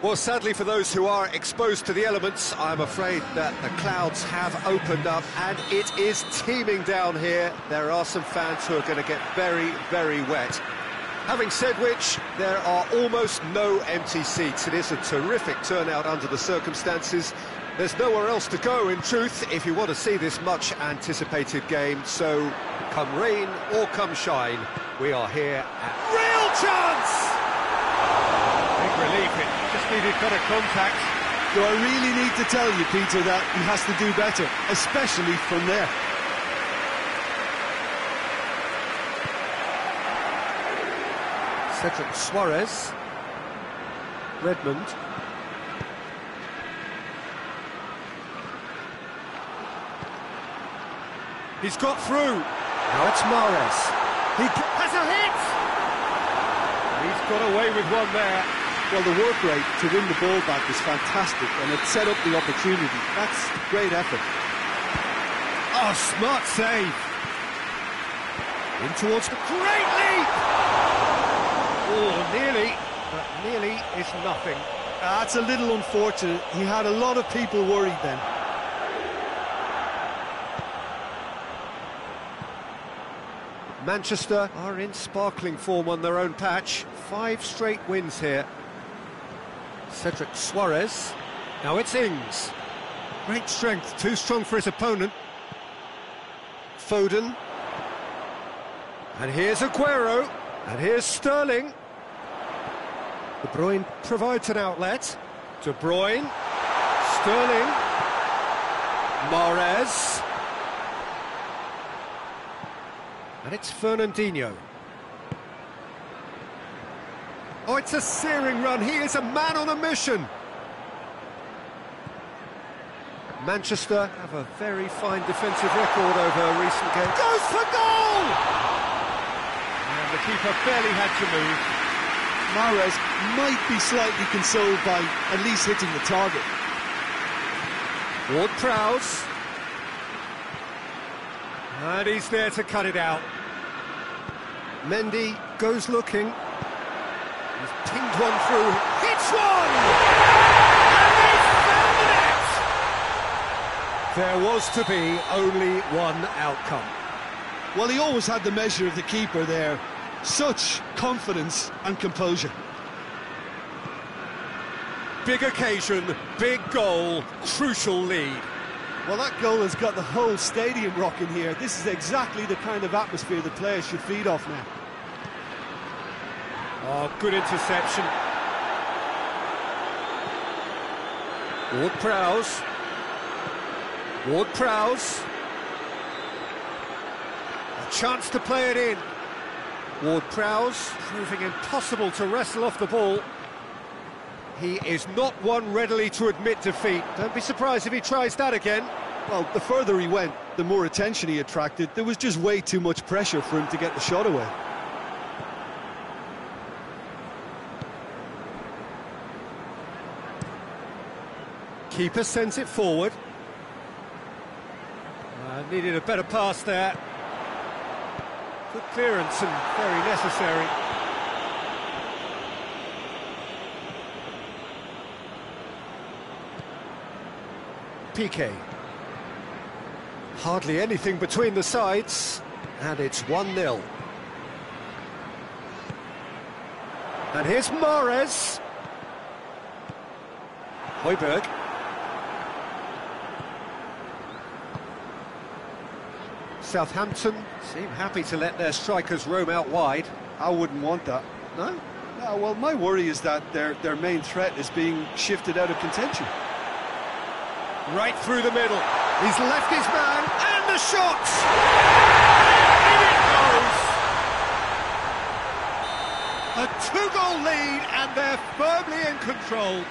Well, sadly for those who are exposed to the elements, I'm afraid that the clouds have opened up and it is teeming down here. There are some fans who are going to get very, very wet. Having said which, there are almost no empty seats. It is a terrific turnout under the circumstances. There's nowhere else to go, in truth, if you want to see this much-anticipated game. So, come rain or come shine, we are here at... Real chance! Big relief, it just needed better contact. Do I really need to tell you, Peter, that he has to do better, especially from there? Cedric Suarez. Redmond. He's got through. Now it's Mahrez. He has a hit! He's got away with one there. Well, the work rate to win the ball back was fantastic, and it set up the opportunity. That's great effort. Oh, smart save. In towards the great leap! Oh, nearly, but nearly is nothing. That's a little unfortunate. He had a lot of people worried then. Manchester are in sparkling form on their own patch. 5 straight wins here. Cedric Suarez. Now it's Ings. Great strength, too strong for his opponent. Foden. And here's Aguero. And here's Sterling. De Bruyne provides an outlet. De Bruyne. Sterling. Mahrez. And it's Fernandinho. Oh, it's a searing run. He is a man on a mission. Manchester have a very fine defensive record over recent games. Goes for goal! And the keeper barely had to move. Mahrez might be slightly consoled by at least hitting the target. Ward-Prowse. And he's there to cut it out. Mendy goes looking. He's pinged one through. Hits one! And they've found the net! There was to be only one outcome. Well, he always had the measure of the keeper there. Such confidence and composure. Big occasion, big goal, crucial lead. Well, that goal has got the whole stadium rocking here. This is exactly the kind of atmosphere the players should feed off now. Oh, good interception. Ward-Prowse. Ward-Prowse. A chance to play it in. Ward-Prowse proving impossible to wrestle off the ball. He is not one readily to admit defeat. Don't be surprised if he tries that again. Well, the further he went, the more attention he attracted. There was just way too much pressure for him to get the shot away. Keeper sends it forward. Needed a better pass there. Good clearance and very necessary. Piqué. Hardly anything between the sides, and it's 1-0. And here's Mahrez. Højbjerg. Southampton seem happy to let their strikers roam out wide. I wouldn't want that. No? No, well, my worry is that their main threat is being shifted out of contention. Right through the middle. He's left his man, and the shot! In it goes! A 2-goal lead, and they're firmly in control.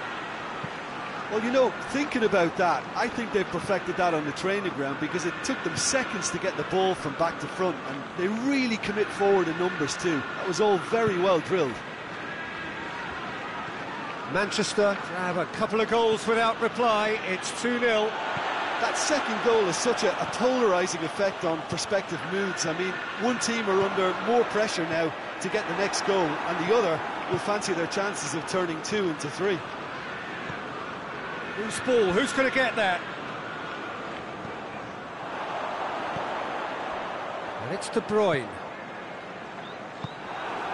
Well, you know, thinking about that, I think they've perfected that on the training ground because it took them seconds to get the ball from back to front, and they really commit forward in numbers too. That was all very well drilled. Manchester grab a couple of goals without reply. It's 2-0. That second goal has such a polarising effect on prospective moods. I mean, one team are under more pressure now to get the next goal, and the other will fancy their chances of turning 2 into 3. Loose ball, who's going to get that? And it's De Bruyne.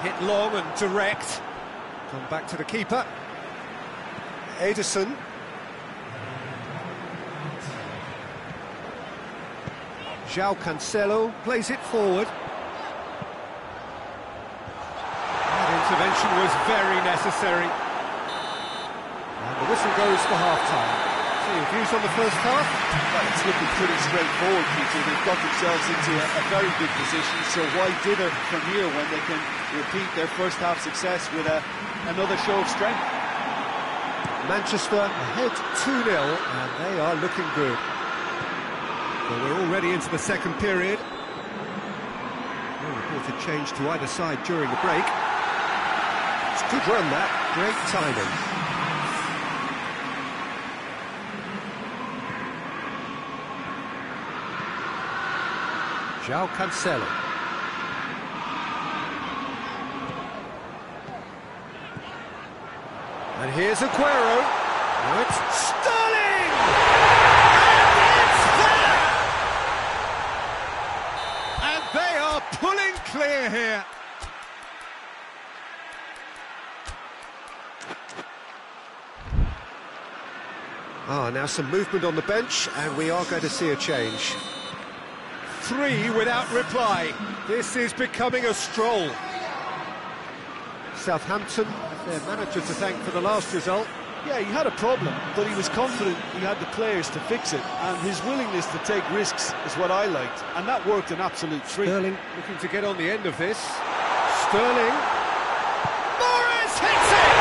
Hit long and direct. Come back to the keeper. Ederson. João Cancelo plays it forward. That intervention was very necessary. And the whistle goes for half-time. So your views on the first half? Well, it's looking pretty straightforward, Peter. They've got themselves into a very good position, so why dither from here when they can repeat their first half success with another show of strength? Manchester ahead 2-0, and they are looking good. Well, we're already into the second period. No reported change to either side during the break. It's a good run, that. Great timing. João Cancelo. And here's Aguero. Now it's Sterling! And it's there! And they are pulling clear here. Now some movement on the bench, and we are going to see a change. 3 without reply. This is becoming a stroll. Southampton have their manager to thank for the last result. Yeah, he had a problem, but he was confident he had the players to fix it, and his willingness to take risks is what I liked, and that worked an absolute treat. Sterling Looking to get on the end of this. Sterling. Morris hits it!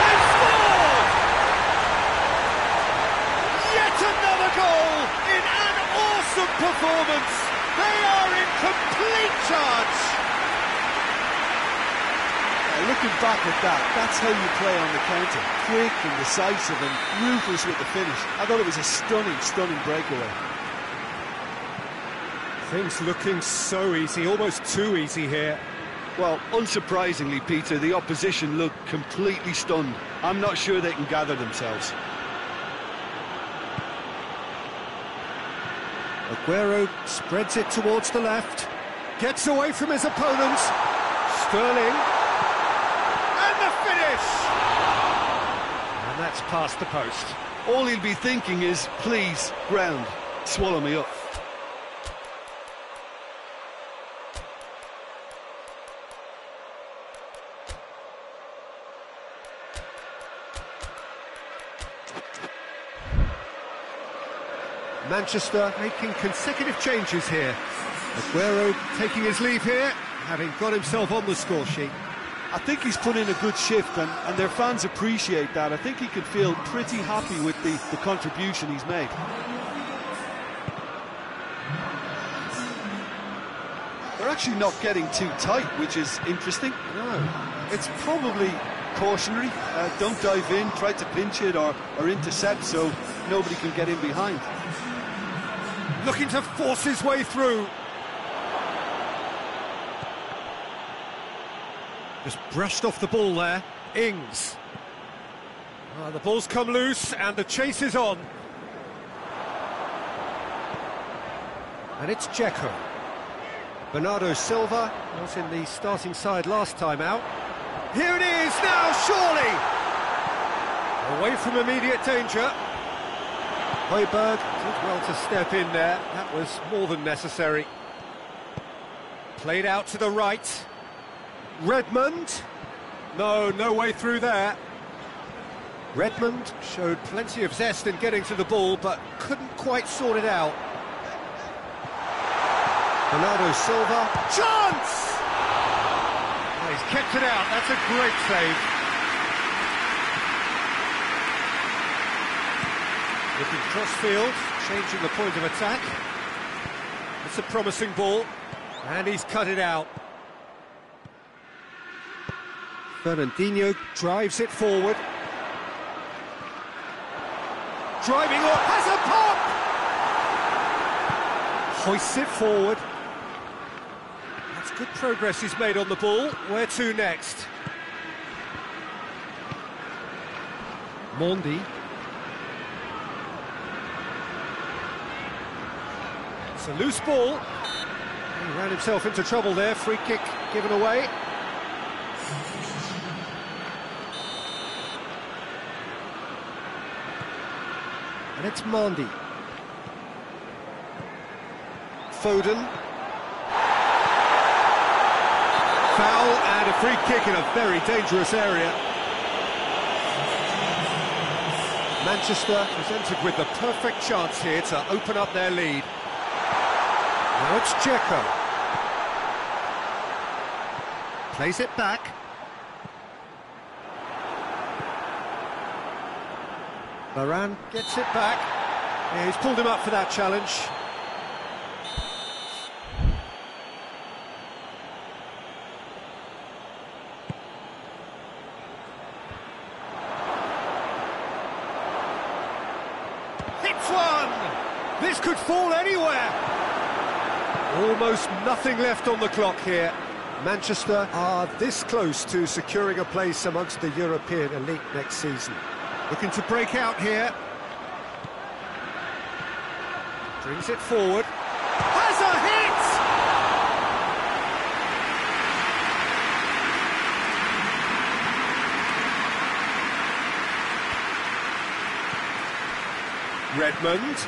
They scored! Yet another goal in an awesome performance. They are in complete charge. Looking back at that, that's how you play on the counter. Quick and decisive and ruthless with the finish. I thought it was a stunning, stunning breakaway. Things looking so easy, almost too easy here. Well, unsurprisingly, Peter, the opposition look completely stunned. I'm not sure they can gather themselves. Aguero spreads it towards the left. Gets away from his opponent. Sterling. And the finish! And that's past the post. All he'll be thinking is, please, ground, swallow me up. Manchester making consecutive changes here. Aguero taking his leave here, having got himself on the score sheet. I think he's put in a good shift, and their fans appreciate that. I think he can feel pretty happy with the contribution he's made. They're actually not getting too tight, which is interesting. No. It's probably cautionary. Don't dive in, try to pinch it or intercept so nobody can get in behind. Looking to force his way through. Just brushed off the ball there. Ings. The ball's come loose and the chase is on. And it's Dzeko. Bernardo Silva was in the starting side last time out. Here it is now, surely! Away from immediate danger. Højbjerg did well to step in there. That was more than necessary. Played out to the right. Redmond. No way through there. Redmond showed plenty of zest in getting to the ball, but couldn't quite sort it out. Bernardo Silva. Chance! Oh, he's kept it out. That's a great save. Looking cross-field, changing the point of attack. It's a promising ball, and he's cut it out. Fernandinho drives it forward. Driving on, has a pop! Hoists it forward. That's good progress he's made on the ball. Where to next? Mondi. It's a loose ball. He ran himself into trouble there. Free kick given away. And it's Mandy. Foden. Foul and a free kick in a very dangerous area. Manchester presented with the perfect chance here to open up their lead. Now it's Dzeko. Plays it back. Varane gets it back. Yeah, he's pulled him up for that challenge. Hits one! This could fall anywhere! Almost nothing left on the clock here. Manchester are this close to securing a place amongst the European elite next season. Looking to break out here. Brings it forward. Has a hit! Redmond.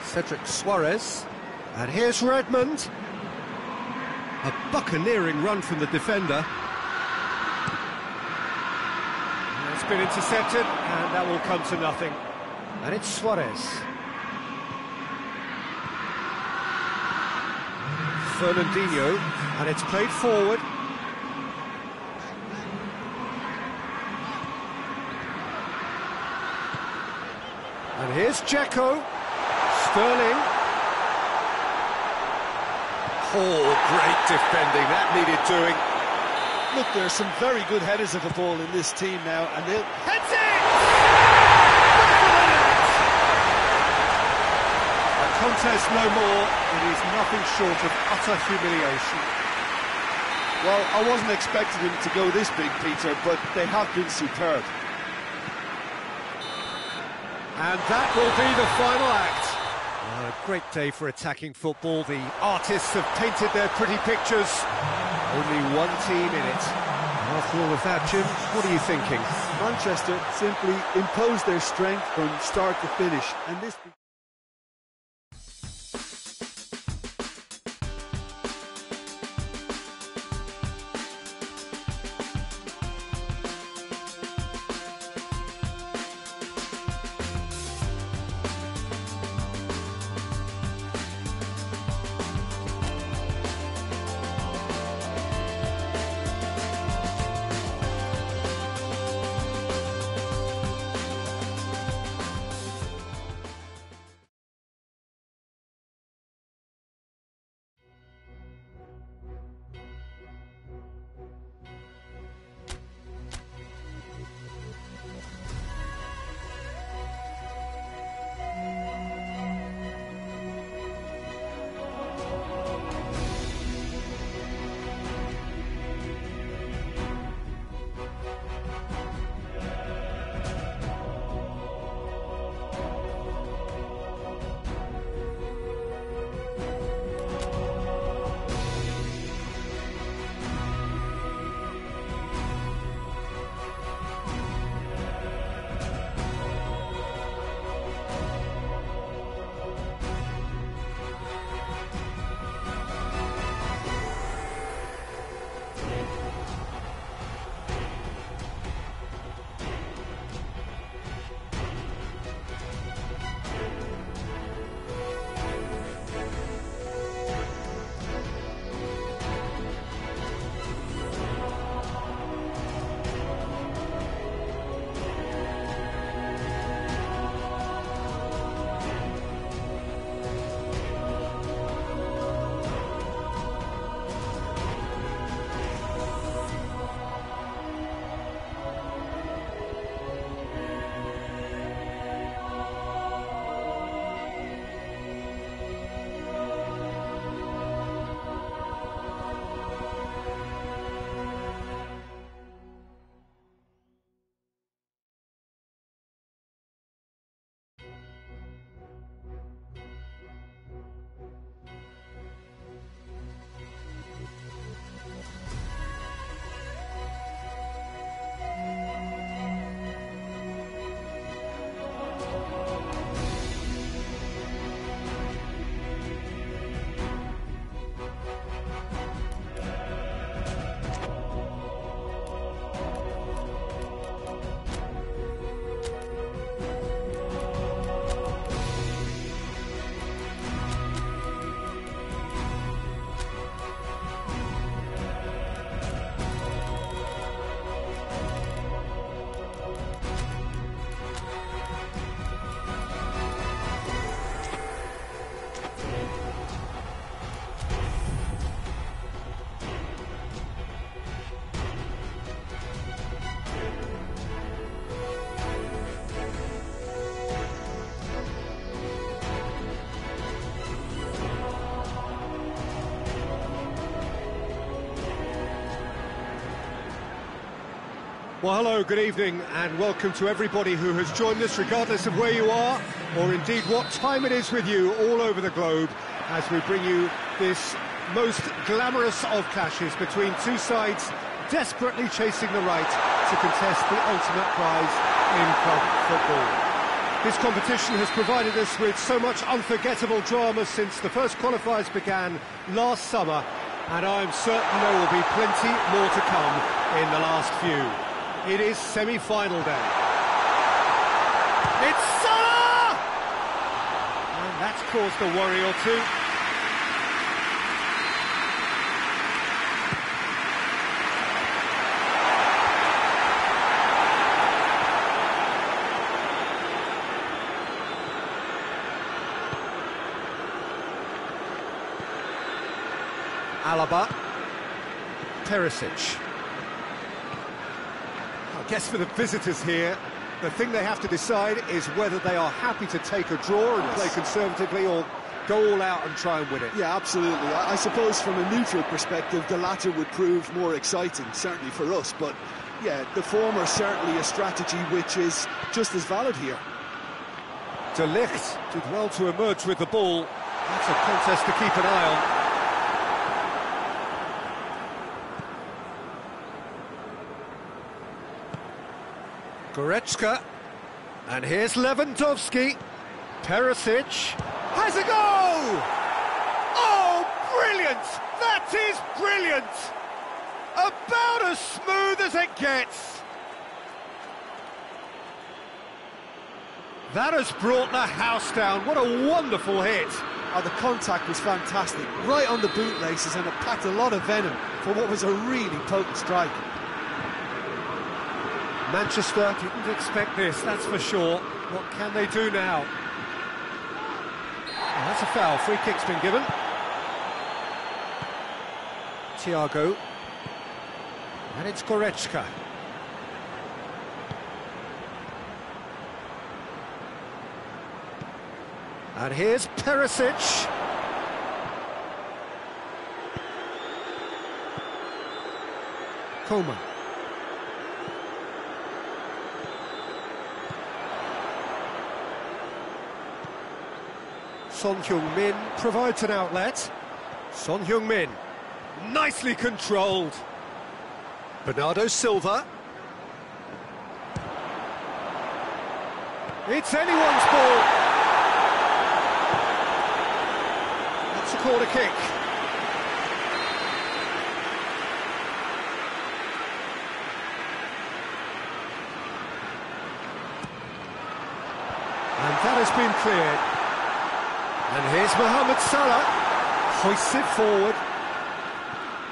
Cedric Suarez. And here's Redmond. A buccaneering run from the defender. It's been intercepted, and that will come to nothing. And it's Suarez. Fernandinho, and it's played forward. And here's Dzeko. Sterling. Oh, great defending, that needed doing. Look, there's some very good headers of the ball in this team now, and they'll... Heads it! A contest no more, it is nothing short of utter humiliation. Well, I wasn't expecting him to go this big, Peter, but they have been superb. And that will be the final act. A great day for attacking football. The artists have painted their pretty pictures. Only one team in it. After all of that, Jim, what are you thinking? Manchester simply imposed their strength from start to finish, and this... Well, hello, good evening, and welcome to everybody who has joined us, regardless of where you are, or indeed what time it is with you all over the globe, as we bring you this most glamorous of clashes between two sides desperately chasing the right to contest the ultimate prize in club football. This competition has provided us with so much unforgettable drama since the first qualifiers began last summer, and I'm certain there will be plenty more to come in the last few. It is semi-final day. It's Salah! And that's caused a worry or two. Alaba, Perisic. I guess for the visitors here, the thing they have to decide is whether they are happy to take a draw and play conservatively or go all out and try and win it. Yeah, absolutely. I suppose from a neutral perspective, the latter would prove more exciting, certainly for us. But yeah, the former certainly a strategy which is just as valid here. De Ligt did well to emerge with the ball. That's a contest to keep an eye on. Goretzka, and here's Lewandowski. Perisic has a goal! Oh, brilliant! That is brilliant! About as smooth as it gets. That has brought the house down. What a wonderful hit. Oh, the contact was fantastic, right on the bootlaces, and it packed a lot of venom for what was a really potent strike. Manchester didn't expect this, that's for sure. What can they do now? Oh, that's a foul. Free kick's been given. Thiago. And it's Goretzka. And here's Perisic. Coman. Son Heung-min provides an outlet. Son Heung-min, nicely controlled. Bernardo Silva. It's anyone's ball. That's a corner kick. And that has been cleared. And here's Mohamed Salah, hoists it forward.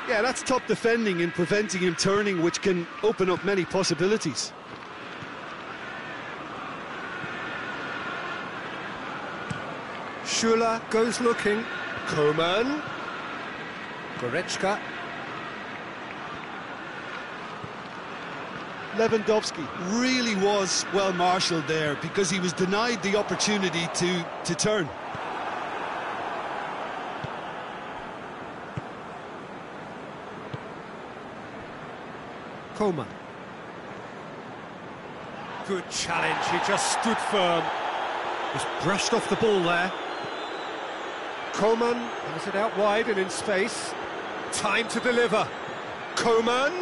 Yeah, that's top defending and preventing him turning, which can open up many possibilities. Schüller goes looking. Coman. Goretzka. Lewandowski really was well marshalled there because he was denied the opportunity to turn. Coman. Good challenge, he just stood firm. Was brushed off the ball there. Coman has it out wide and in space. Time to deliver. Coman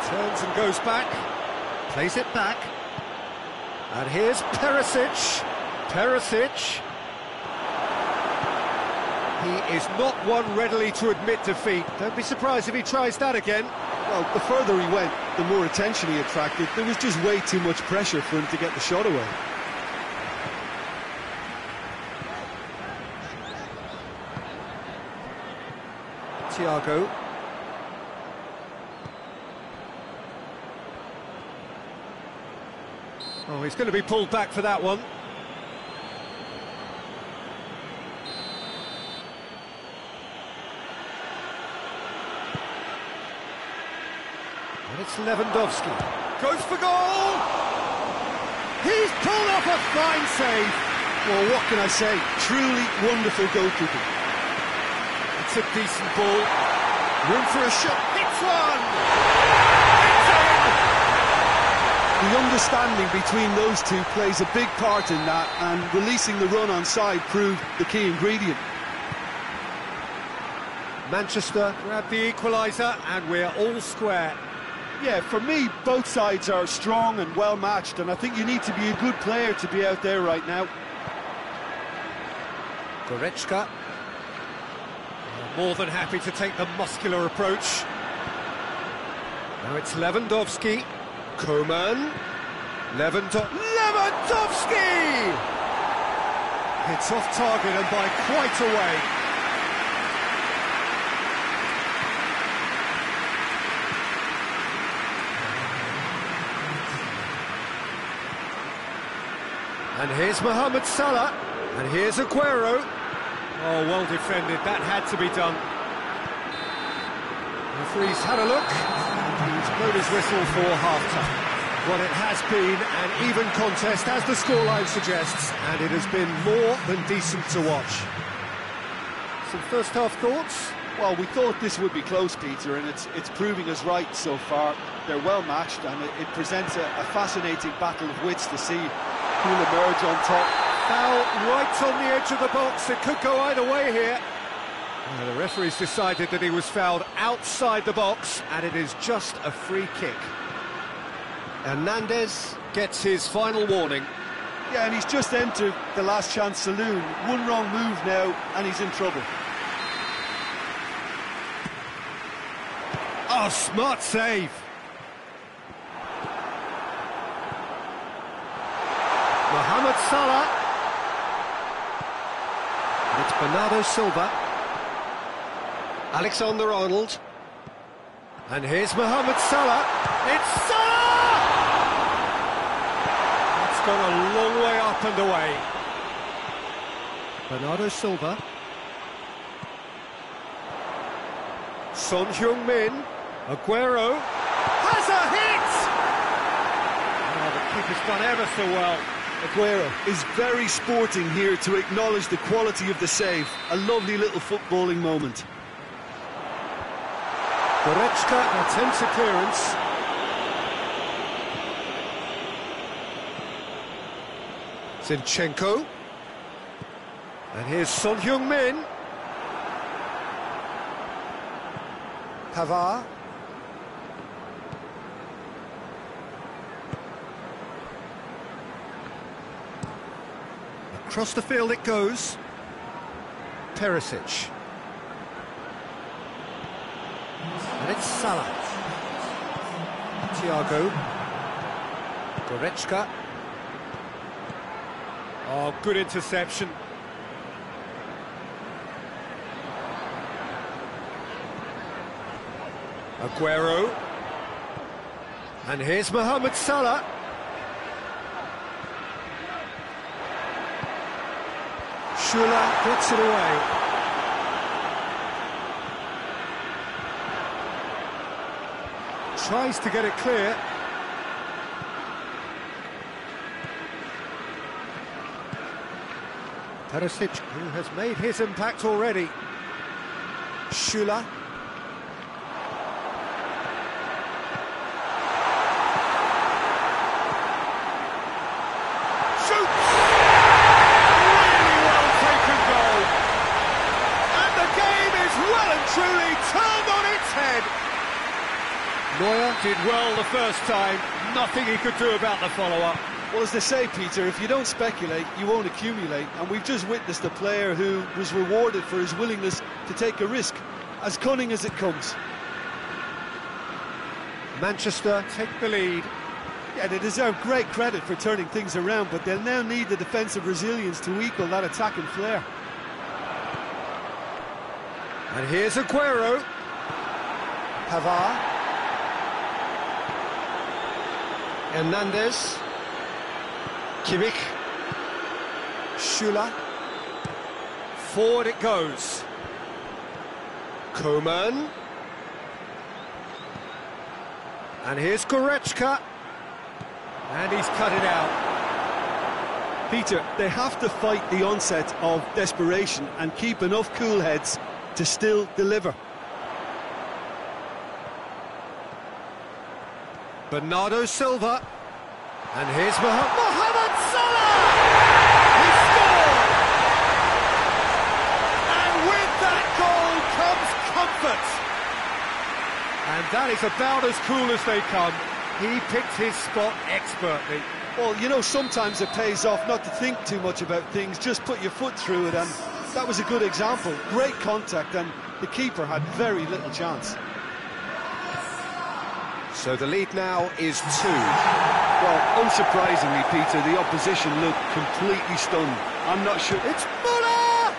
turns and goes back. Plays it back. And here's Perisic. Perisic. He is not one readily to admit defeat. Don't be surprised if he tries that again. Well, the further he went, the more attention he attracted. There was just way too much pressure for him to get the shot away. Thiago. Oh, he's going to be pulled back for that one. And it's Lewandowski. Goes for goal! He's pulled off a fine save. Well, what can I say? Truly wonderful goalkeeping. It's a decent ball. Room for a shot. Hits one! It's in! The understanding between those two plays a big part in that, and releasing the run on side proved the key ingredient. Manchester grab the equaliser, and we're all square. Yeah, for me, both sides are strong and well matched, and I think you need to be a good player to be out there right now. Goretzka. More than happy to take the muscular approach. Now it's Lewandowski. Coman. Lewandowski! It's off target and by quite a way. And here's Mohamed Salah, and here's Aguero. Oh, well defended, that had to be done. The referee's had a look, and he's blown his whistle for half-time. Well, it has been an even contest, as the scoreline suggests, and it has been more than decent to watch. Some first-half thoughts? Well, we thought this would be close, Peter, and it's proving us right so far. They're well matched, and it presents a fascinating battle of wits to see who'll emerge on top. Foul right on the edge of the box. It could go either way here. Well, the referee's decided that he was fouled outside the box, and it is just a free kick. Hernandez gets his final warning. Yeah, and he's just entered the last chance saloon. One wrong move now, and he's in trouble. Oh, smart save. Mohamed Salah. It's Bernardo Silva. Alexander-Arnold. And here's Mohamed Salah. It's Salah! It's gone a long way up and away. Bernardo Silva. Son Heung-min. Aguero. Has a hit! Oh, the keeper's done ever so well. Aguero is very sporting here to acknowledge the quality of the save. A lovely little footballing moment. Goretzka attempts a clearance. Zinchenko. And here's Son Heung-min. Pavard. Across the field it goes. Perisic. And it's Salah. Thiago. Goretzka. Oh, good interception. Aguero. And here's Mohamed Salah. Schüller gets it away. Tries to get it clear. Perisic, who has made his impact already. Schüller. Truly turned on its head. Neuer did well the first time, nothing he could do about the follow-up. Well, as they say, Peter, if you don't speculate, you won't accumulate, and we've just witnessed a player who was rewarded for his willingness to take a risk, as cunning as it comes. Manchester take the lead. Yeah, they deserve great credit for turning things around, but they'll now need the defensive resilience to equal that attacking flair. And here's Aguero. Pavard. Hernandez. Kimmich. Schüller. Forward it goes. Coman. And here's Goretzka. And he's cut it out. Peter, they have to fight the onset of desperation and keep enough cool heads to still deliver. Bernardo Silva. And here's Mohamed Salah! He scored! And with that goal comes comfort. And that is about as cool as they come. He picked his spot expertly. Well, you know, sometimes it pays off not to think too much about things, just put your foot through it, and that was a good example. Great contact, and the keeper had very little chance. So the lead now is 2. Well, unsurprisingly, Peter, the opposition looked completely stunned. I'm not sure... It's Muller!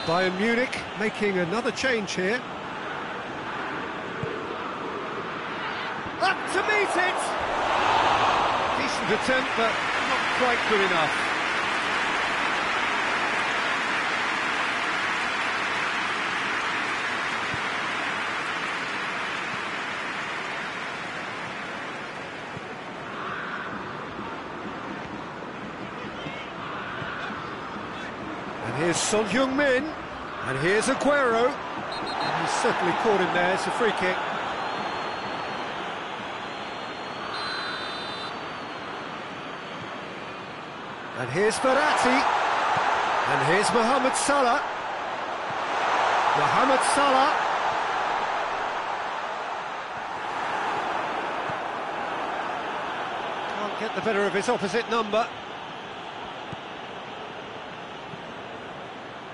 Bayern Munich making another change here. Up to meet it! Decent attempt, but not quite good enough. And here's Son Heung-min, and here's Aguero. And he's certainly caught him there. It's a free kick. And here's Verratti. And here's Mohamed Salah. Mohamed Salah. Can't get the better of his opposite number.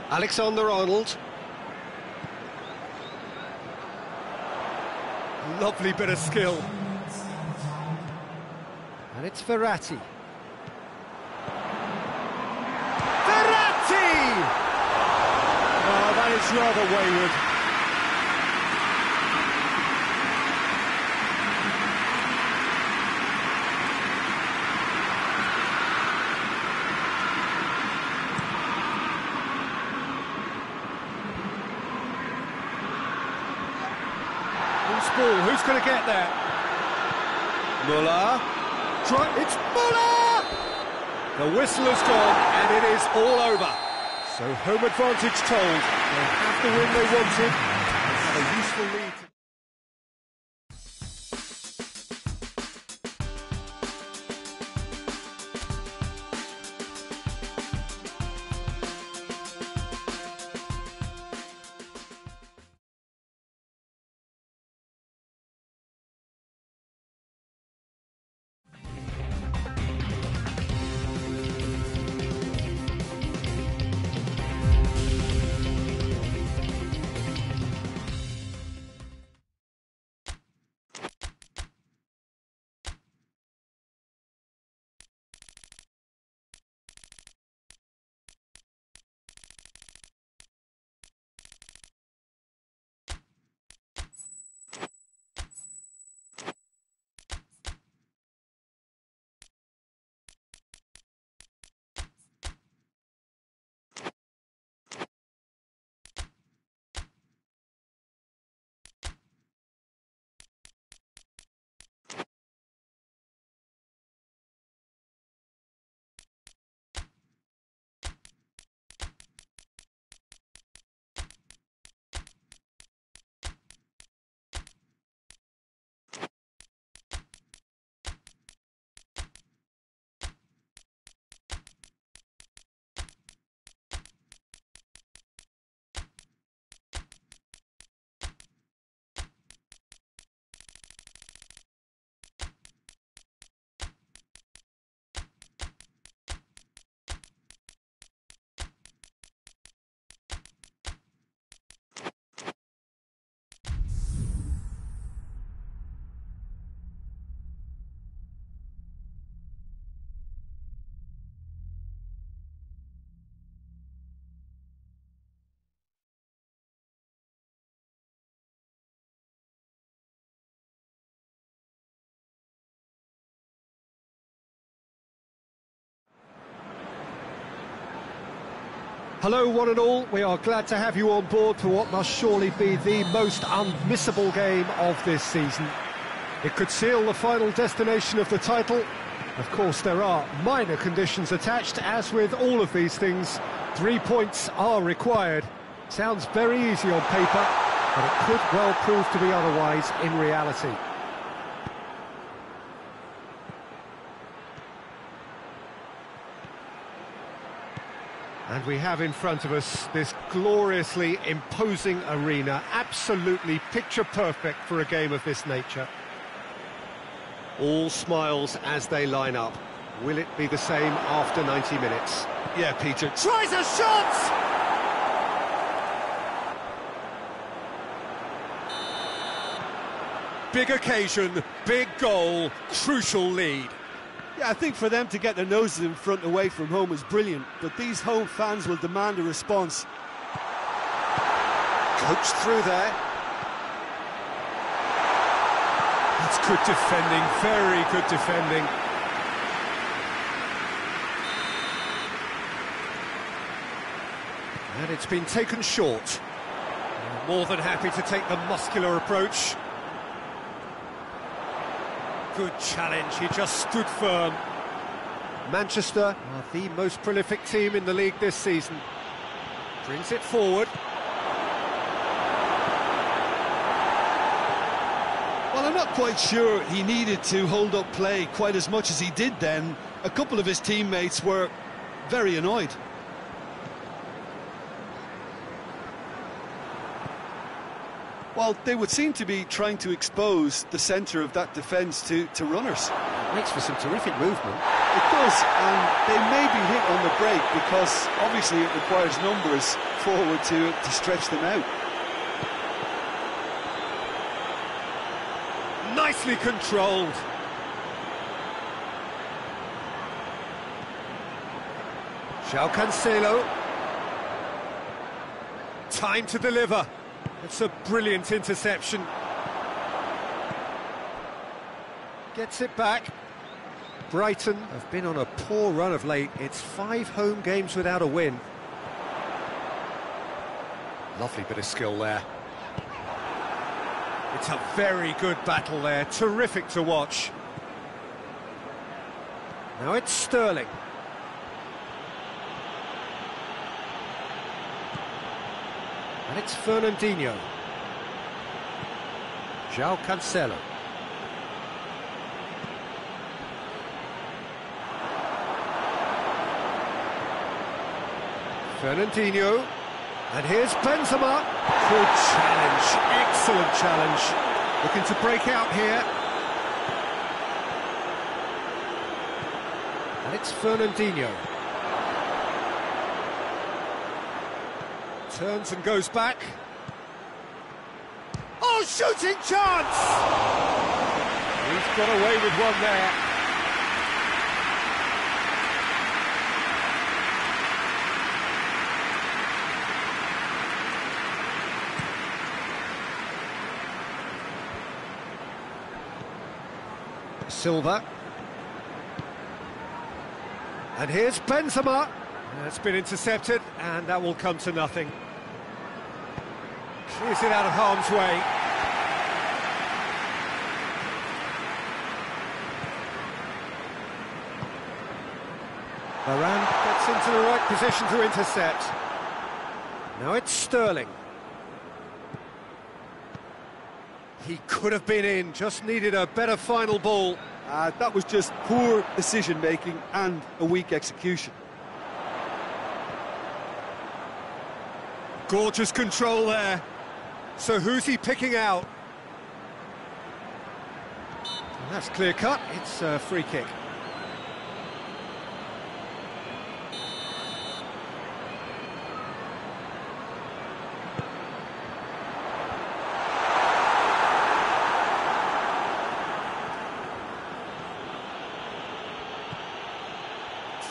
Alexander-Arnold. Lovely bit of skill. And it's Verratti. Oh, that is rather wayward. Who's ball? Who's going to get there? Muller. It's Muller! The whistle has gone, and it is all over. So home advantage told. They have the win they wanted. They have a useful lead. Hello one and all, we are glad to have you on board for what must surely be the most unmissable game of this season. It could seal the final destination of the title. Of course there are minor conditions attached, as with all of these things. 3 points are required. Sounds very easy on paper, but it could well prove to be otherwise in reality. And we have in front of us this gloriously imposing arena, absolutely picture-perfect for a game of this nature. All smiles as they line up. Will it be the same after 90 minutes? Yeah, Peter. Tries a shot! Big occasion, big goal, crucial lead. Yeah, I think for them to get their noses in front away from home is brilliant, but these home fans will demand a response. Coached through there. That's good defending, very good defending. And it's been taken short. More than happy to take the muscular approach. Good challenge, he just stood firm. Manchester are the most prolific team in the league this season. Brings it forward. Well, I'm not quite sure he needed to hold up play quite as much as he did then. A couple of his teammates were very annoyed. Well, they would seem to be trying to expose the centre of that defence to runners. Makes for some terrific movement. It does, and they may be hit on the break because obviously it requires numbers forward to stretch them out. Nicely controlled. João Cancelo. Time to deliver. It's a brilliant interception. Gets it back. Brighton have been on a poor run of late. It's 5 home games without a win. Lovely bit of skill there. It's a very good battle there. Terrific to watch. Now it's Sterling. And it's Fernandinho. João Cancelo. Fernandinho. And here's Benzema. Good challenge. Excellent challenge. Looking to break out here. And it's Fernandinho. Turns and goes back. Oh, shooting chance! He's got away with one there. Silva. And here's Benzema. That's been intercepted, and that will come to nothing. Clears it out of harm's way. Varane gets into the right position to intercept. Now it's Sterling. He could have been in, just needed a better final ball. That was just poor decision-making and a weak execution. Gorgeous control there. So who's he picking out? And that's clear cut, it's a free kick.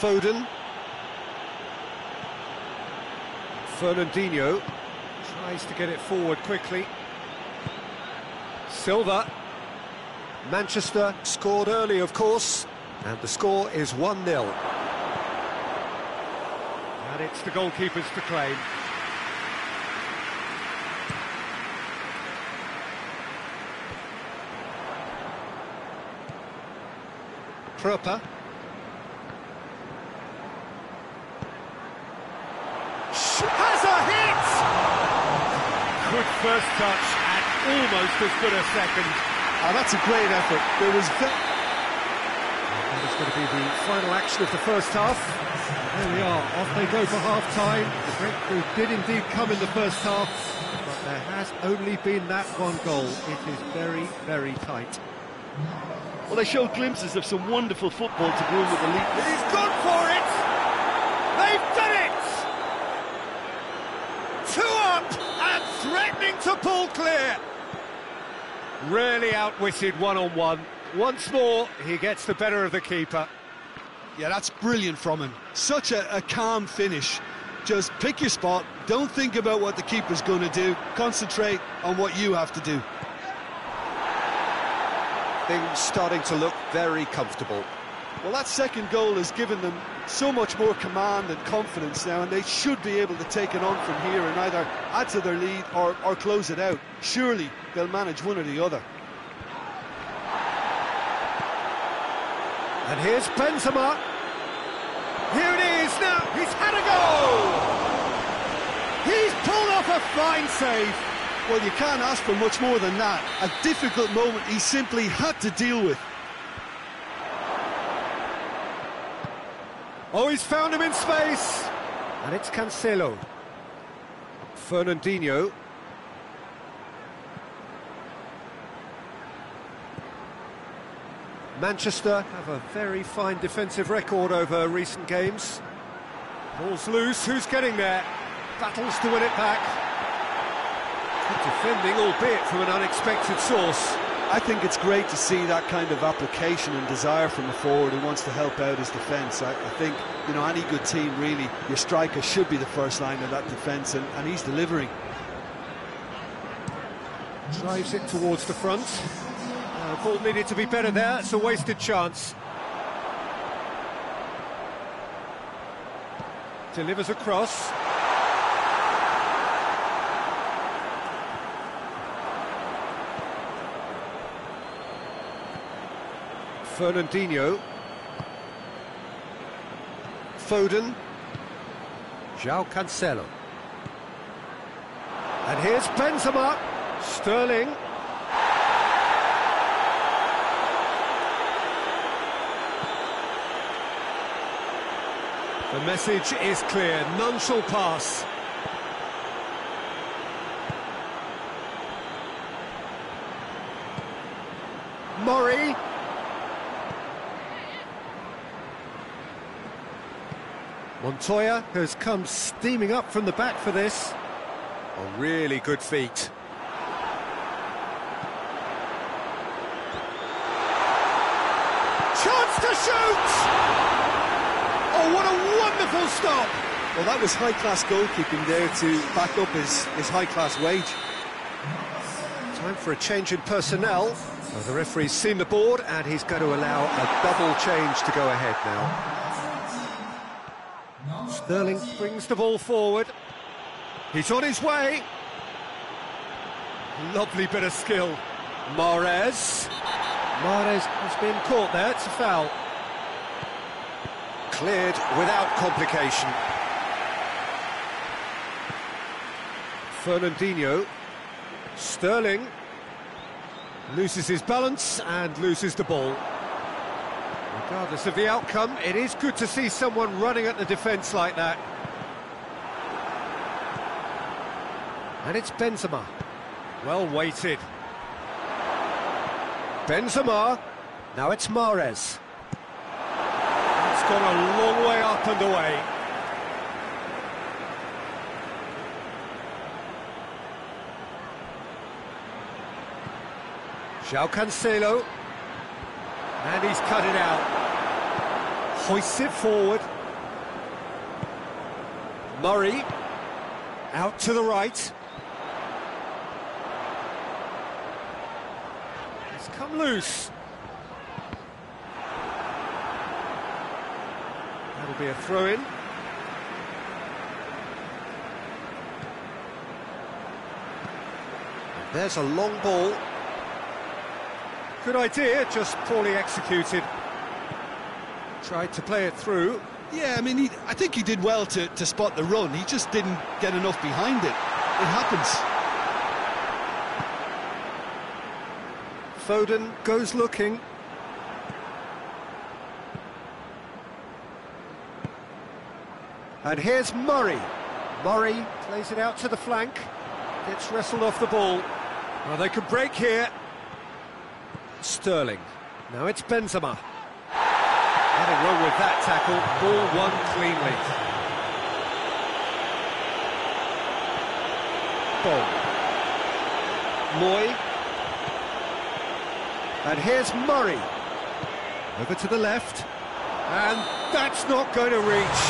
Foden. Fernandinho tries to get it forward quickly. Silva. Manchester scored early, of course, and the score is 1-0. And it's the goalkeepers to claim. Proper. Has a hit! good first touch and almost as good a second. Oh, that's a great effort. There was... That is going to be the final action of the first half. There we are, off they go for half-time. The breakthrough did indeed come in the first half, but there has only been that one goal. It is very, very tight. Well, they showed glimpses of some wonderful football to go in with the lead. He's gone for it! They've done it! 2 up and threatening to pull clear. Really outwitted one-on-one. Once more, he gets the better of the keeper. Yeah, that's brilliant from him. Such a calm finish. Just pick your spot, don't think about what the keeper's going to do, concentrate on what you have to do. Things starting to look very comfortable. Well, that second goal has given them so much more command and confidence now, and they should be able to take it on from here and either add to their lead or close it out. Surely they'll manage one or the other. And here's Benzema. Here it is now. He's had a go. He's pulled off a fine save. Well, you can't ask for much more than that. A difficult moment he simply had to deal with. Oh, he's found him in space. And it's Cancelo. Fernandinho. Manchester have a very fine defensive record over recent games. Ball's loose, who's getting there? Battles to win it back. Good defending, albeit from an unexpected source. I think it's great to see that kind of application and desire from a forward who wants to help out his defence. I think, you know, any good team, really, your striker should be the first line of that defence, and he's delivering. Drives it towards the front. Ball needed to be better there, it's a wasted chance. Delivers across. Fernandinho. Foden. João Cancelo. And here's Benzema. Sterling. The message is clear, none shall pass. Murray. Montoya has come steaming up from the back for this. Oh, really good feet. Chance to shoot! Oh, what a wonderful stop! Well, that was high-class goalkeeping there to back up his high-class wage. Time for a change in personnel. Well, the referee's seen the board and he's going to allow a double change to go ahead now. Sterling brings the ball forward. He's on his way. Lovely bit of skill. Mahrez. Mahrez has been caught there, it's a foul. Cleared without complication. Fernandinho. Sterling loses his balance and loses the ball. Regardless of the outcome, it is good to see someone running at the defence like that. And it's Benzema. Well weighted. Benzema. Now it's Mahrez. It's gone a long way up and away. João Cancelo. And he's cut it out. Hoists it forward. Murray. Out to the right. It's come loose. That'll be a throw-in. There's a long ball. Good idea, just poorly executed. Tried to play it through. Yeah, I mean, I think he did well to spot the run. He just didn't get enough behind it. It happens. Foden goes looking. And here's Murray. Murray plays it out to the flank. Gets wrestled off the ball. Well, they could break here. Sterling. Now it's Benzema. Nothing wrong with that tackle. Ball won cleanly. Ball. Moy. And here's Murray. Over to the left. And that's not going to reach.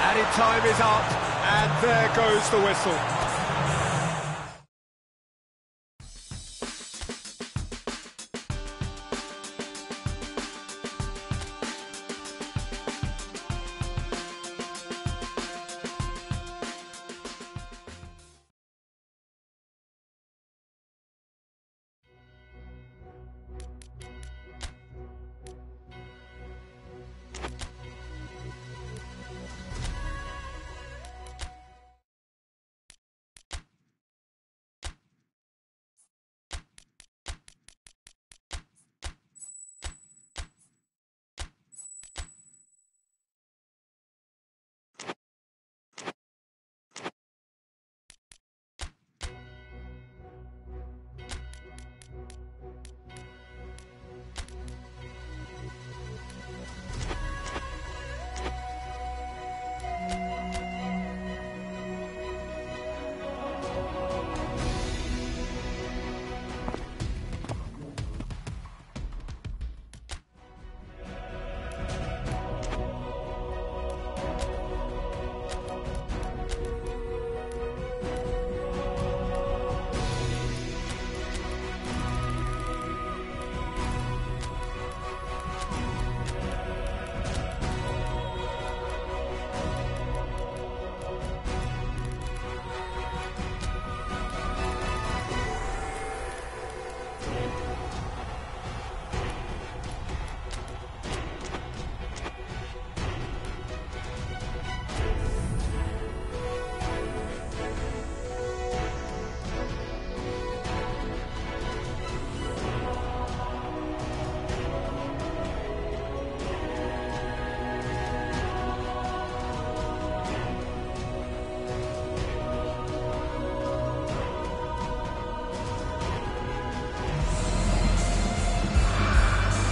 Added time is up. And there goes the whistle.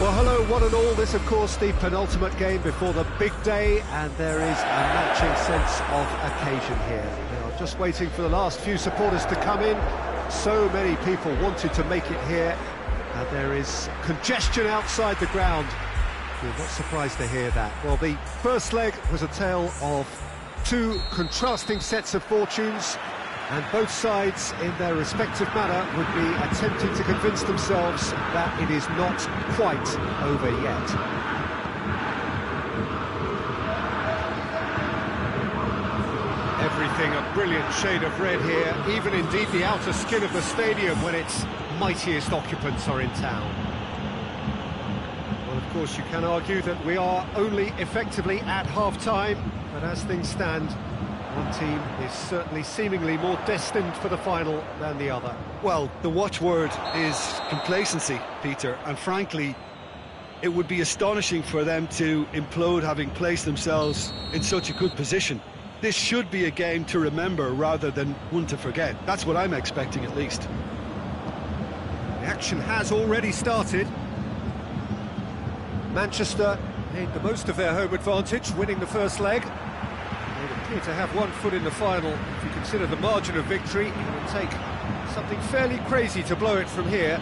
Well, hello, one and all. This, of course, the penultimate game before the big day, and there is a matching sense of occasion here. They are just waiting for the last few supporters to come in. So many people wanted to make it here, and there is congestion outside the ground. You're not surprised to hear that. Well, the first leg was a tale of two contrasting sets of fortunes, and both sides, in their respective manner, would be attempting to convince themselves that it is not quite over yet. Everything a brilliant shade of red here, even indeed the outer skin of the stadium when its mightiest occupants are in town. Well, of course, you can argue that we are only effectively at half-time, but as things stand, one team is certainly seemingly more destined for the final than the other. Well, the watchword is complacency, Peter, and frankly, it would be astonishing for them to implode having placed themselves in such a good position. This should be a game to remember rather than one to forget. That's what I'm expecting, at least. The action has already started. Manchester made the most of their home advantage, winning the first leg. They appear to have one foot in the final. If you consider the margin of victory, it will take something fairly crazy to blow it from here.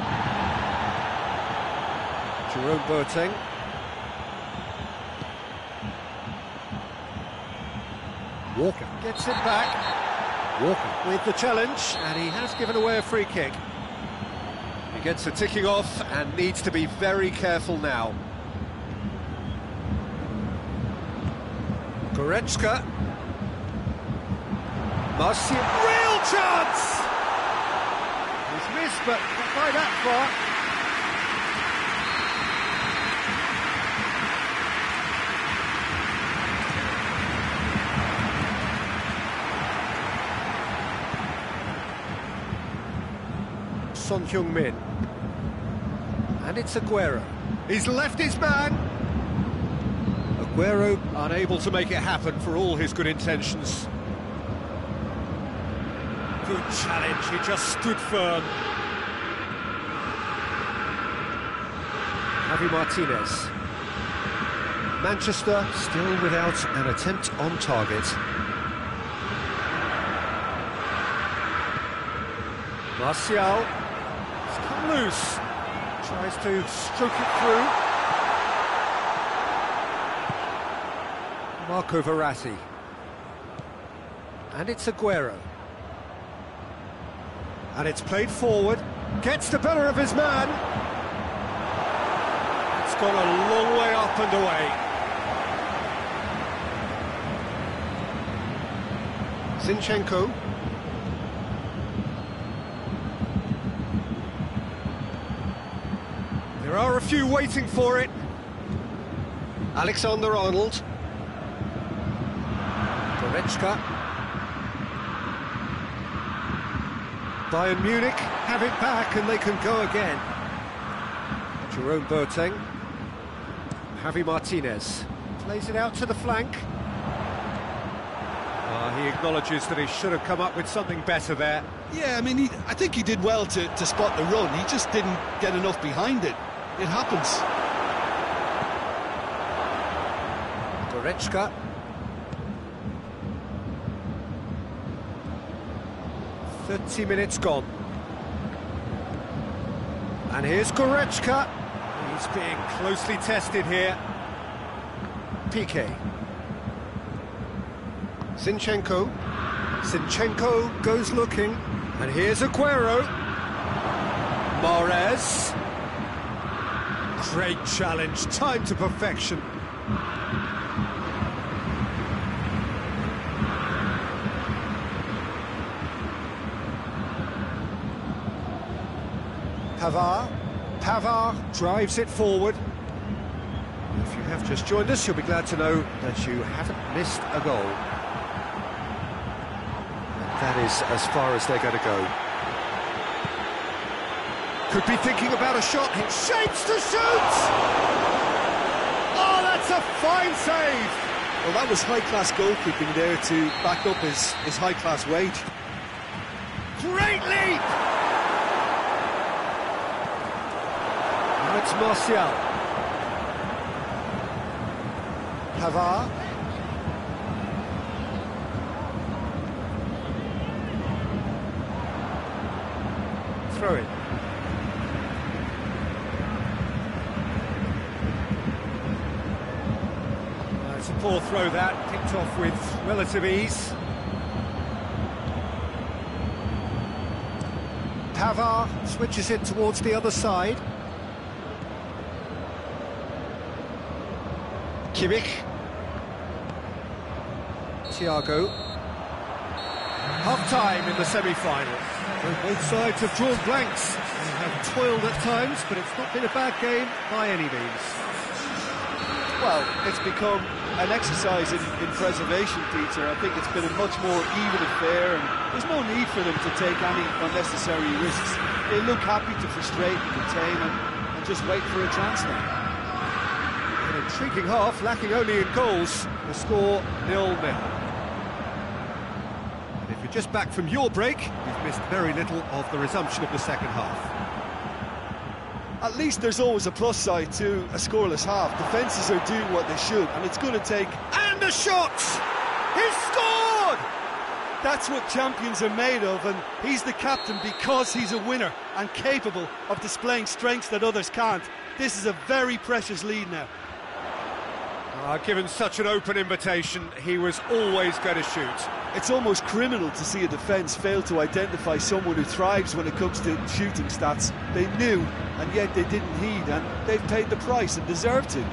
Jerome Boateng. Walker gets it back. Walker with the challenge, and he has given away a free kick. He gets the ticking off and needs to be very careful now. Goretzka. Martial, real chance! He's missed, but not by that far. Son Heung-min. And it's Aguero. He's left his man. Aguero unable to make it happen for all his good intentions. Good challenge, he just stood firm. Javi Martinez. Manchester still without an attempt on target. Martial has come loose. Tries to stroke it through. Marco Verratti. And it's Aguero. And it's played forward. Gets the better of his man. It's gone a long way up and away. Zinchenko. There are a few waiting for it. Alexander-Arnold. Goretzka. Bayern Munich have it back and they can go again. Jerome Boateng. Javi Martinez plays it out to the flank. He acknowledges that he should have come up with something better there. Yeah, I mean, I think he did well to spot the run. He just didn't get enough behind it. It happens. Goretzka. "30 minutes gone. And here's Goretzka. He's being closely tested here. Piqué. Zinchenko. Zinchenko goes looking. And here's Aguero. Mahrez. Great challenge, timed to perfection. Pavard drives it forward. If you have just joined us, you'll be glad to know that you haven't missed a goal. And that is as far as they're going to go. Could be thinking about a shot, it shapes to shoot! Oh, that's a fine save! Well, that was high-class goalkeeping there to back up his high-class wage. Great leap! Now it's Martial. Pavard. Throw it. It's a poor throw that, picked off with relative ease. Pavard switches it towards the other side. Kimmich. Thiago. Half-time in the semi-final. Both sides have drawn blanks. They have toiled at times, but it's not been a bad game by any means. Well, it's become an exercise in preservation, Peter. I think it's been a much more even affair, and there's no need for them to take any unnecessary risks. They look happy to frustrate and contain and just wait for a chance now. An intriguing half, lacking only in goals. The score 0-0. And if you're just back from your break, you've missed very little of the resumption of the second half. At least there's always a plus side to a scoreless half. Defences are doing what they should, and it's going to take... And a shot! He's scored! That's what champions are made of, and he's the captain because he's a winner and capable of displaying strengths that others can't. This is a very precious lead now. Given such an open invitation, he was always going to shoot. It's almost criminal to see a defence fail to identify someone who thrives when it comes to shooting stats. They knew, and yet they didn't heed, and they've paid the price and deserve to.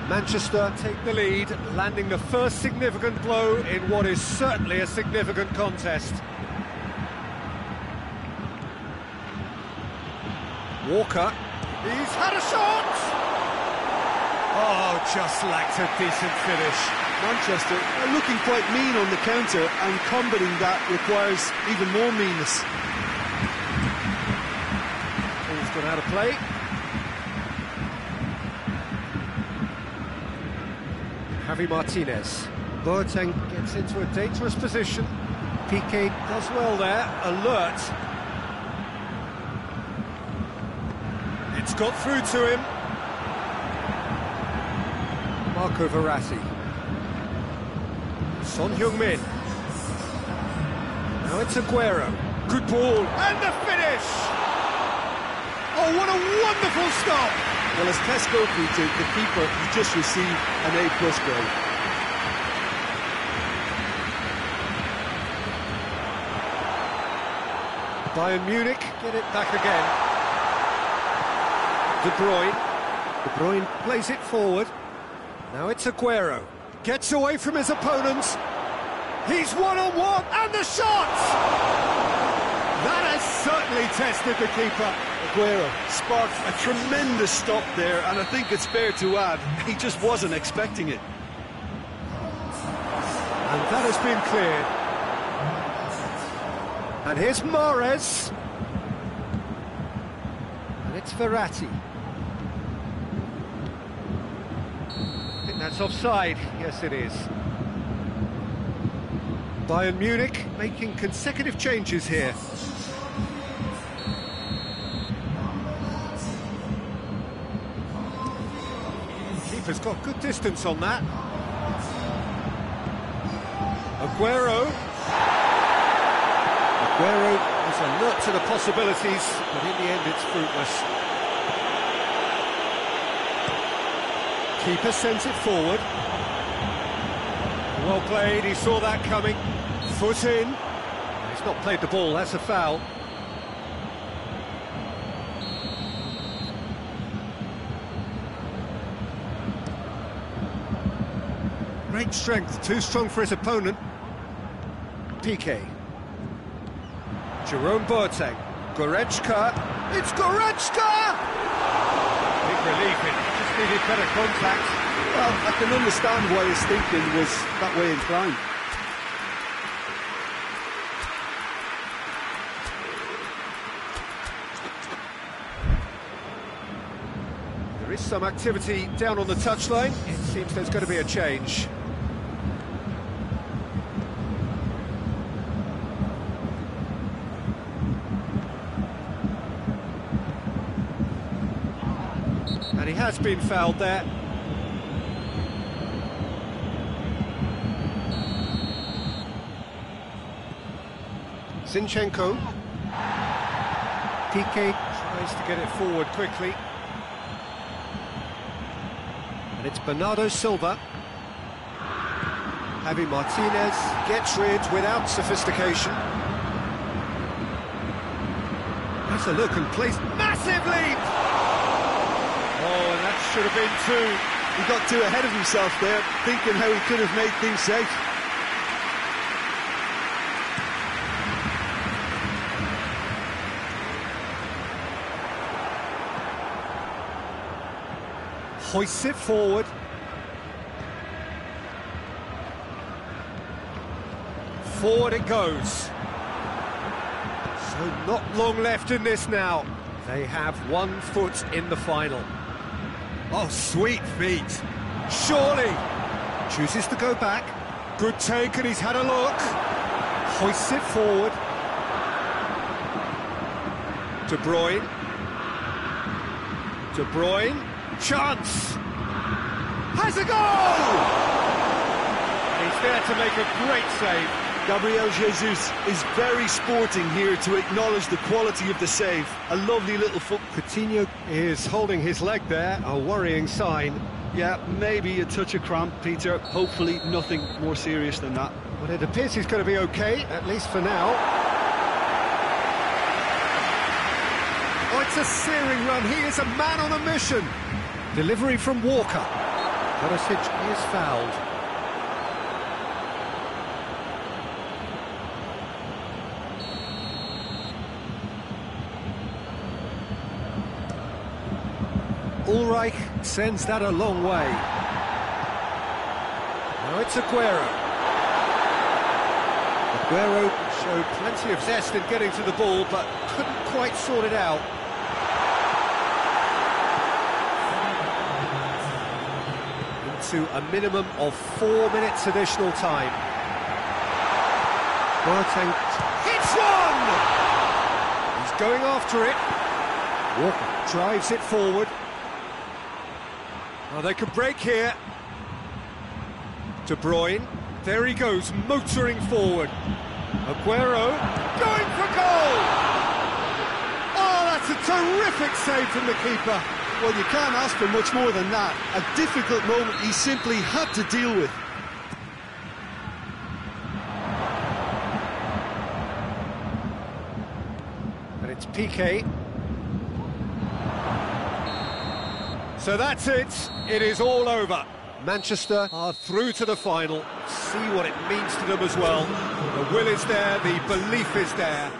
Manchester take the lead, landing the first significant blow in what is certainly a significant contest. Walker, he's had a shot! Oh, just lacked a decent finish. Manchester are looking quite mean on the counter, and combating that requires even more meanness. out of play. Javi Martinez. Boateng gets into a dangerous position. Piqué does well there, alert. It's got through to him. Marco Verratti. Son Heung-min. Now it's Aguero. Good ball. And the finish! Oh, what a wonderful stop! Well, as Tesco tweeted, the keeper has just received an A+ grade. Bayern Munich get it back again. De Bruyne. De Bruyne plays it forward. Now it's Aguero. Gets away from his opponents. He's one-on-one, and the shot! That has certainly tested the keeper. Aguero sparked a tremendous stop there, and I think it's fair to add, he just wasn't expecting it. And that has been cleared. And here's Mahrez. And it's Verratti. I think that's offside. Yes, it is. Bayern Munich making consecutive changes here. Keeper's got good distance on that. Aguero. Aguero is alert to the possibilities, but in the end it's fruitless. Keeper sends it forward. Well played, he saw that coming. Foot in. He's not played the ball, that's a foul. Great strength, too strong for his opponent. Piqué. Jerome Boateng. Goretzka. It's Goretzka! Big relief, it just needed better contact. Well, I can understand why his thinking was that way inclined. There is some activity down on the touchline. It seems there's going to be a change. And he has been fouled there. Zinchenko. Piqué tries to get it forward quickly. And it's Bernardo Silva. Javi Martinez gets rid without sophistication. That's a look and plays massive leap! Oh, and that should have been two. He got too ahead of himself there, thinking how he could have made things safe. Hoists it forward. Forward it goes. So not long left in this now. They have 1 foot in the final. Oh, sweet feet. Surely. Chooses to go back. Good take, and he's had a look. Hoists it forward. De Bruyne. De Bruyne. Chance! Has a goal! He's there to make a great save. Gabriel Jesus is very sporting here to acknowledge the quality of the save. A lovely little foot. Coutinho is holding his leg there, a worrying sign. Yeah, maybe a touch of cramp, Peter. Hopefully nothing more serious than that. But it appears he's going to be okay, at least for now. Oh, it's a searing run. He is a man on a mission. Delivery from Walker. Perisic is fouled. Ulreich sends that a long way. Now it's Aguero. Aguero showed plenty of zest in getting to the ball, but couldn't quite sort it out. to a minimum of 4 minutes additional time. Boateng hits one! He's going after it. Walker drives it forward. Oh, they can break here. De Bruyne, there he goes, motoring forward. Aguero, going for goal! Oh, that's a terrific save from the keeper. Well, you can't ask for much more than that. A difficult moment he simply had to deal with. And it's Piqué. So that's it. It is all over. Manchester are through to the final. See what it means to them as well. The will is there, the belief is there.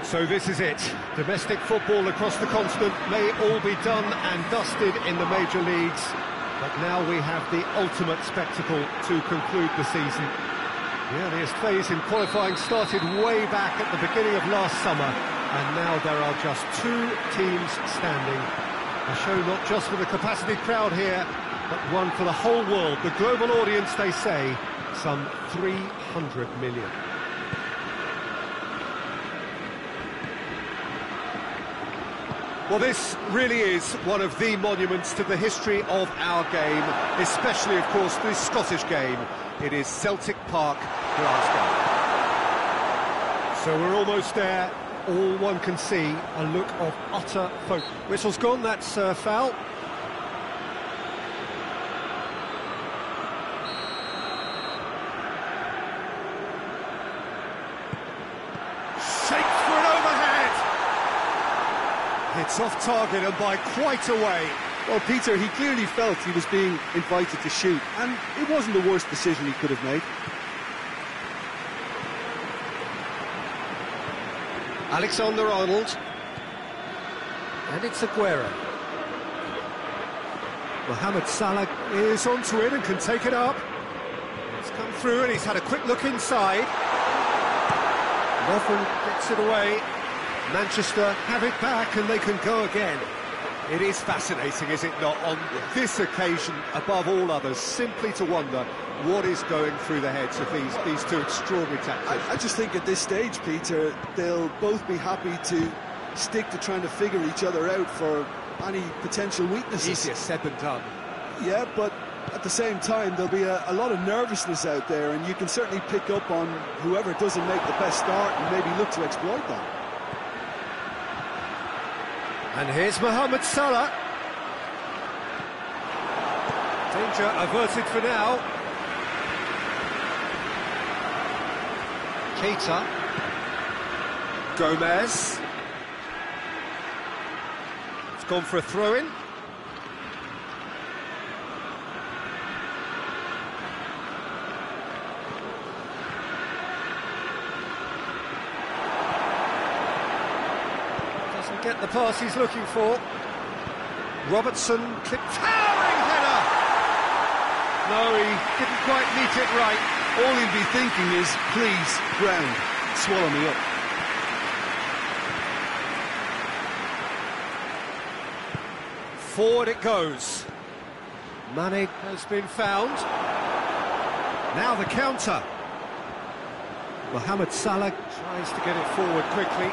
So this is it. Domestic football across the continent may all be done and dusted in the major leagues, but now we have the ultimate spectacle to conclude the season. The earliest phase in qualifying started way back at the beginning of last summer, and now there are just 2 teams standing. A show not just for the capacity crowd here, but one for the whole world. The global audience, they say, some 300 million. Well, this really is one of the monuments to the history of our game, especially, of course, the Scottish game. It is Celtic Park, Glasgow. So we're almost there. All one can see, a look of utter focus. Whistle's gone, that's foul. Shakes for an overhead. It's off target and by quite a way. Well, Peter, he clearly felt he was being invited to shoot, and it wasn't the worst decision he could have made. Alexander-Arnold. And it's Aguero. Mohamed Salah is onto it and can take it up. It's come through and he's had a quick look inside. Lovren gets it away. Manchester have it back and they can go again. It is fascinating, is it not, on this occasion, above all others, simply to wonder what is going through the heads of these 2 extraordinary tactics. I just think at this stage, Peter, they'll both be happy to stick to trying to figure each other out for any potential weaknesses. Easier said than done. Yeah, but at the same time, there'll be a lot of nervousness out there, and you can certainly pick up on whoever doesn't make the best start and maybe look to exploit that. And here's Mohamed Salah. Danger averted for now. Keita. Gomez. It's gone for a throw-in. Get the pass he's looking for. Robertson clipped, towering header. No, he didn't quite meet it right. All he'd be thinking is, please, ground, swallow me up. Forward it goes. Mane has been found. Now the counter. Mohamed Salah tries to get it forward quickly.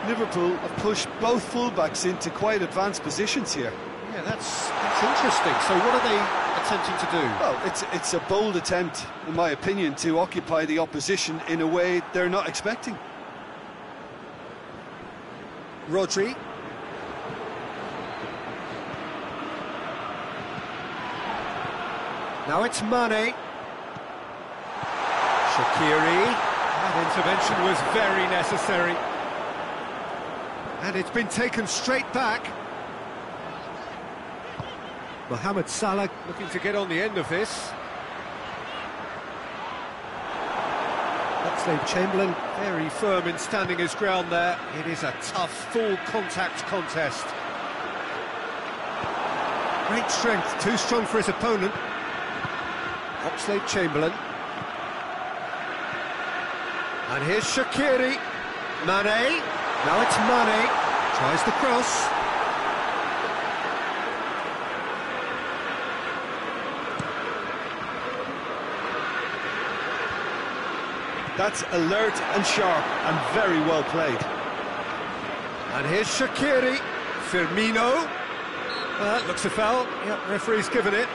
Liverpool have pushed both fullbacks into quite advanced positions here. Yeah, that's interesting. So what are they attempting to do? Well, it's a bold attempt, in my opinion, to occupy the opposition in a way they're not expecting. Rodri. Now it's Mane. Shaqiri. That intervention was very necessary. And it's been taken straight back. Mohamed Salah looking to get on the end of this. Oxlade-Chamberlain very firm in standing his ground there. It is a tough, full contact contest. Great strength, too strong for his opponent. Oxlade-Chamberlain. And here's Shaqiri. Mane. Now it's Mane, tries the cross. That's alert and sharp and very well played. And here's Shaqiri, Firmino. That looks a foul. Yep, referee's given it.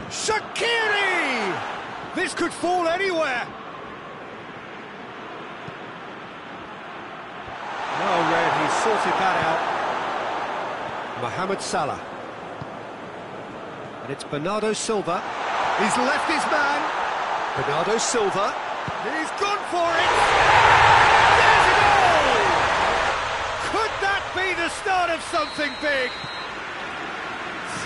Shaqiri! This could fall anywhere. Well read, he sorted that out. Mohamed Salah. And it's Bernardo Silva. He's left his man. Bernardo Silva. He's gone for it. There's a goal! Could that be the start of something big?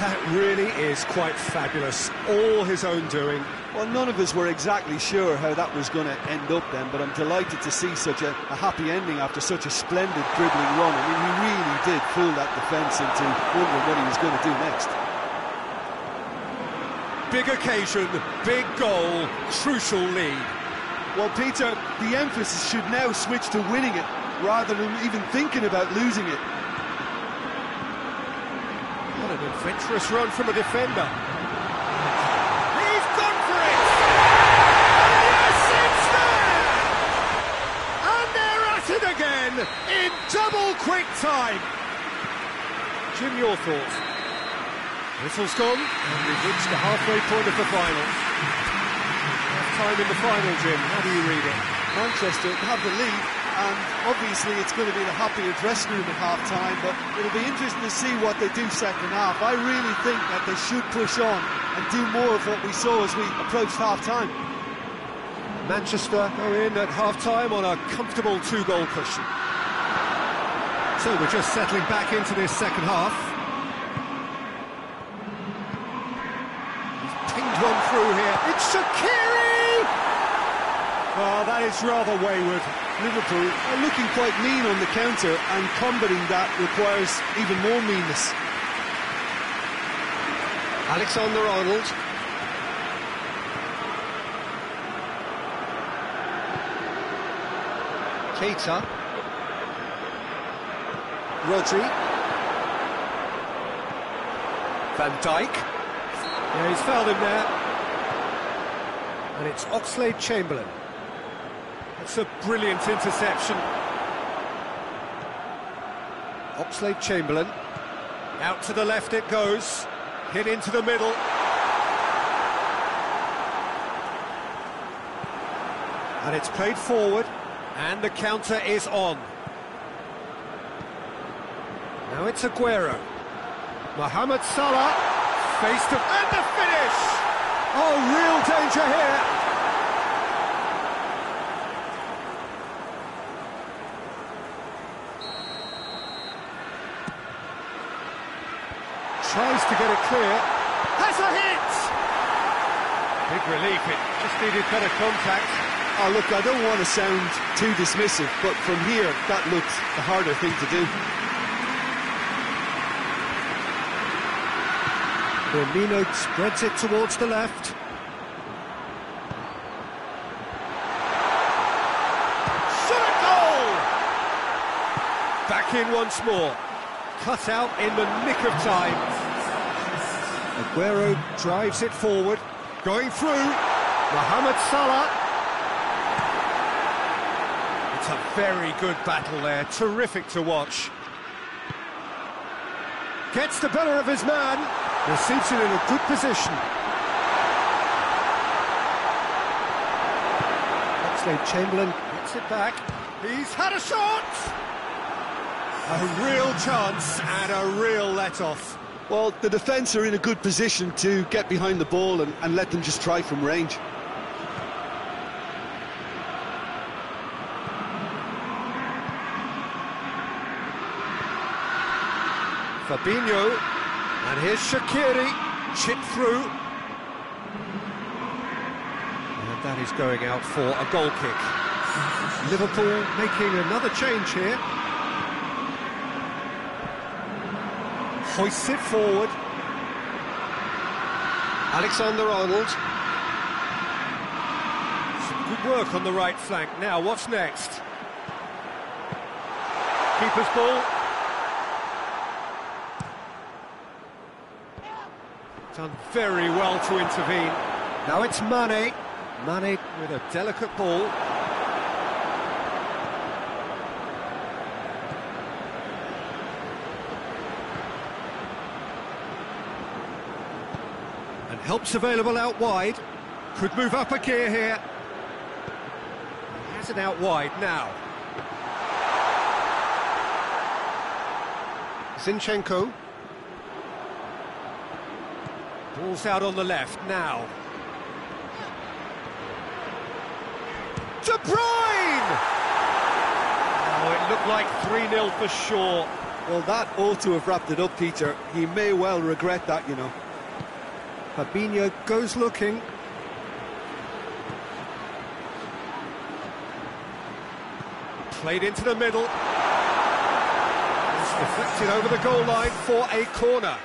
That really is quite fabulous. All his own doing. Well, none of us were exactly sure how that was going to end up then, but I'm delighted to see such a happy ending after such a splendid dribbling run. I mean, he really did fool that defence into wondering what he was going to do next. Big occasion, big goal, crucial lead. Well, Peter, the emphasis should now switch to winning it, rather than even thinking about losing it. What an adventurous run from a defender. He's gone for it! And yes, it's there! And they're at it again, in double quick time. Jim, your thoughts? Whistle's gone, and we've reached the halfway point of the final. Half-time in the final, Jim. How do you read it? Manchester have the lead, and obviously it's going to be the happier dressing room at half-time, but it'll be interesting to see what they do second half. I really think that they should push on and do more of what we saw as we approached half-time. Manchester go in at half-time on a comfortable 2-goal cushion. So we're just settling back into this second half. Pinged one through here. It's Shaqiri! Well, that is rather wayward. Liverpool are looking quite mean on the counter, and combating that requires even more meanness. Alexander-Arnold. Keita. Rodri. Van Dijk. Yeah, he's fouled him there. And it's Oxlade-Chamberlain. That's a brilliant interception. Oxlade-Chamberlain. Out to the left it goes. Hit into the middle. And it's played forward. And the counter is on. Now it's Aguero. Mohamed Salah. Face to... And the finish! Oh, real danger here. Tries to get it clear. Has a hit! Big relief, it just needed better contact. Oh, look, I don't want to sound too dismissive, but from here, that looked the harder thing to do. Firmino spreads it towards the left. Shot a goal! Back in once more. Cut out in the nick of time. Aguero drives it forward. Going through. Mohamed Salah. It's a very good battle there. Terrific to watch. Gets the better of his man. Receives it in a good position. Oxlade-Chamberlain gets it back. He's had a shot! A real chance and a real let-off. Well, the defence are in a good position to get behind the ball and let them just try from range. Fabinho. And here's Shaqiri, chip through. And that is going out for a goal kick. Liverpool making another change here. Hoists it forward. Alexander-Arnold. Some good work on the right flank. Now, what's next? Keeper's ball. Done very well to intervene. Now it's Mane. Mane with a delicate ball. And help's available out wide. Could move up a gear here. He has it out wide now. Zinchenko. Ball's out on the left now. De Bruyne! Oh, it looked like 3-0 for sure. Well, that ought to have wrapped it up, Peter. He may well regret that, you know. Fabinho goes looking. Played into the middle. It's deflected over the goal line for a corner.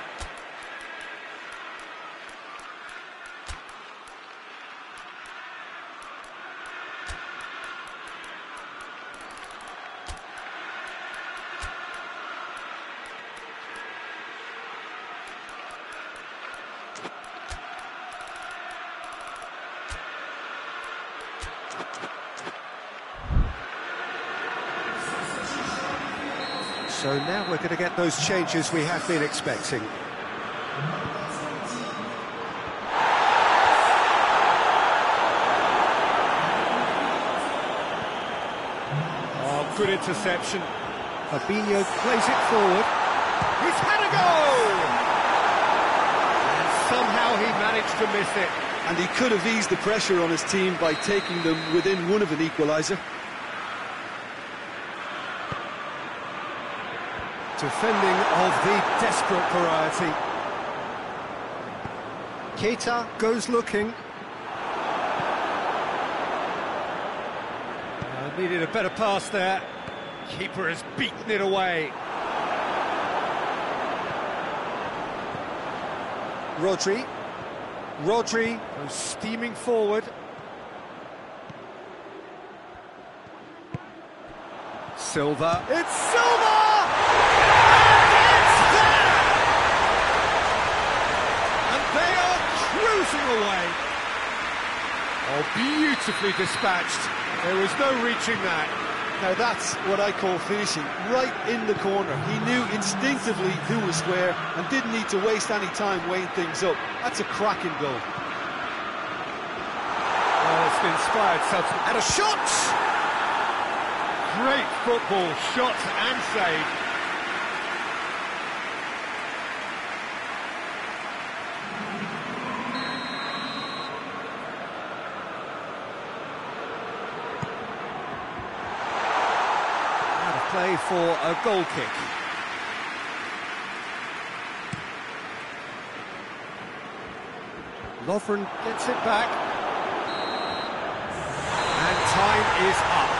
So now we're going to get those changes we have been expecting. Oh, good interception. Fabinho plays it forward. He's had a goal! And somehow he managed to miss it. And he could have eased the pressure on his team by taking them within one of an equaliser. Defending of the desperate variety. Keita goes looking. Needed a better pass there. Keeper has beaten it away. Rodri goes steaming forward. Silva. It's Silva! Away. Oh, beautifully dispatched. There was no reaching that. Now that's what I call finishing, right in the corner. He knew instinctively who was where and didn't need to waste any time weighing things up. That's a cracking goal. Oh, it's an inspired substance. And a shot! Great football, shot and save. Play for a goal kick. Lovren gets it back. And time is up.